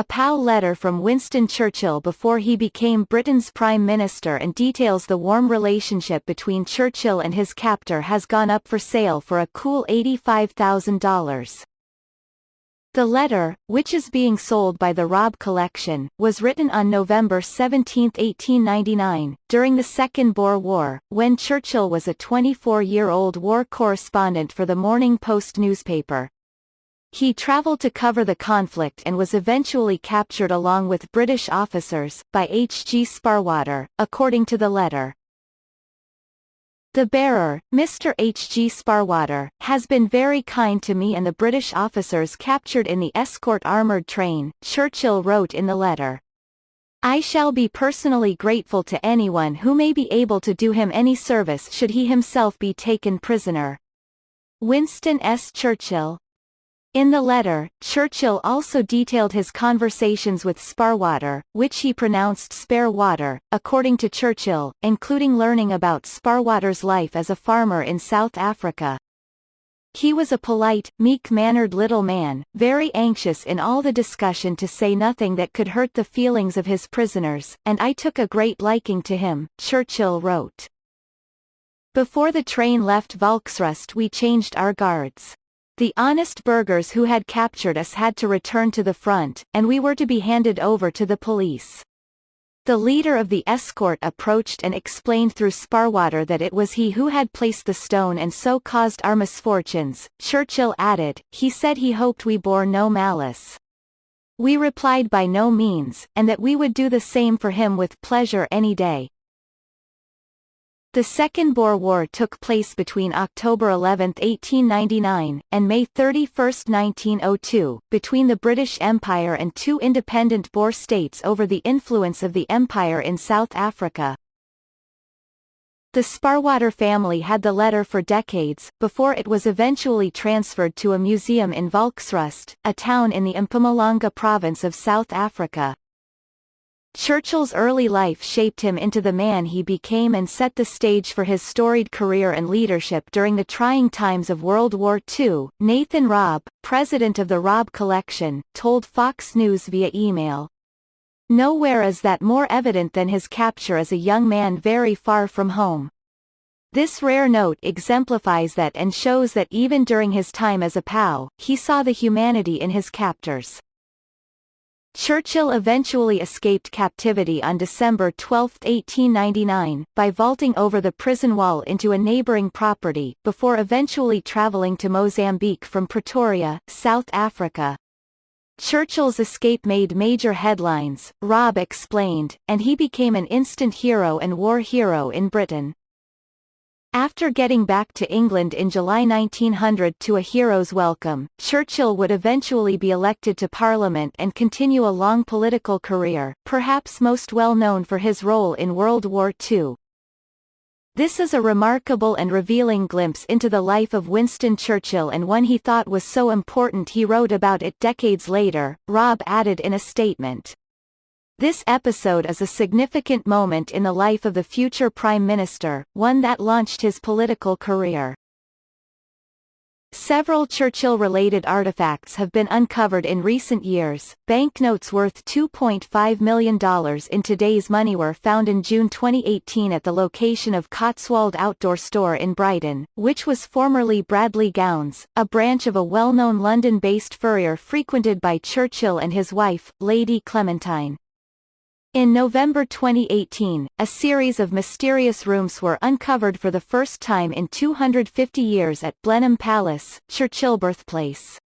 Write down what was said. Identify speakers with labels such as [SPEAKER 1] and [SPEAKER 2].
[SPEAKER 1] A POW letter from Winston Churchill before he became Britain's Prime Minister and details the warm relationship between Churchill and his captor has gone up for sale for a cool $85,000. The letter, which is being sold by the Raab Collection, was written on November 17, 1899, during the Second Boer War, when Churchill was a 24-year-old war correspondent for the Morning Post newspaper. He travelled to cover the conflict and was eventually captured along with British officers, by HG Spaarwater, according to the letter. The bearer, Mr. HG Spaarwater, has been very kind to me and the British officers captured in the escort armoured train, Churchill wrote in the letter. I shall be personally grateful to anyone who may be able to do him any service should he himself be taken prisoner. Winston S. Churchill. In the letter, Churchill also detailed his conversations with Spaarwater, which he pronounced Spaarwater, according to Churchill, including learning about Spaarwater's life as a farmer in South Africa. He was a polite, meek-mannered little man, very anxious in all the discussion to say nothing that could hurt the feelings of his prisoners, and I took a great liking to him, Churchill wrote. Before the train left Volksrust we changed our guards. The honest burghers who had captured us had to return to the front, and we were to be handed over to the police. The leader of the escort approached and explained through Spaarwater that it was he who had placed the stone and so caused our misfortunes. Churchill added, he said he hoped we bore no malice. We replied by no means, and that we would do the same for him with pleasure any day. The Second Boer War took place between October 11, 1899, and May 31, 1902, between the British Empire and two independent Boer states over the influence of the Empire in South Africa. The Spaarwater family had the letter for decades, before it was eventually transferred to a museum in Volksrust, a town in the Mpumalanga province of South Africa. Churchill's early life shaped him into the man he became and set the stage for his storied career and leadership during the trying times of World War II, Nathan Raab, president of the Raab Collection, told Fox News via email. Nowhere is that more evident than his capture as a young man very far from home. This rare note exemplifies that and shows that even during his time as a POW, he saw the humanity in his captors. Churchill eventually escaped captivity on December 12, 1899, by vaulting over the prison wall into a neighbouring property, before eventually travelling to Mozambique from Pretoria, South Africa. Churchill's escape made major headlines, Raab explained, and he became an instant hero and war hero in Britain. After getting back to England in July 1900 to a hero's welcome, Churchill would eventually be elected to Parliament and continue a long political career, perhaps most well known for his role in World War II. This is a remarkable and revealing glimpse into the life of Winston Churchill and one he thought was so important he wrote about it decades later, Raab added in a statement. This episode is a significant moment in the life of the future Prime Minister, one that launched his political career. Several Churchill-related artifacts have been uncovered in recent years. Banknotes worth $2.5 million in today's money were found in June 2018 at the location of Cotswold Outdoor Store in Brighton, which was formerly Bradley Gowns, a branch of a well-known London-based furrier frequented by Churchill and his wife, Lady Clementine. In November 2018, a series of mysterious rooms were uncovered for the first time in 250 years at Blenheim Palace, Churchill birthplace.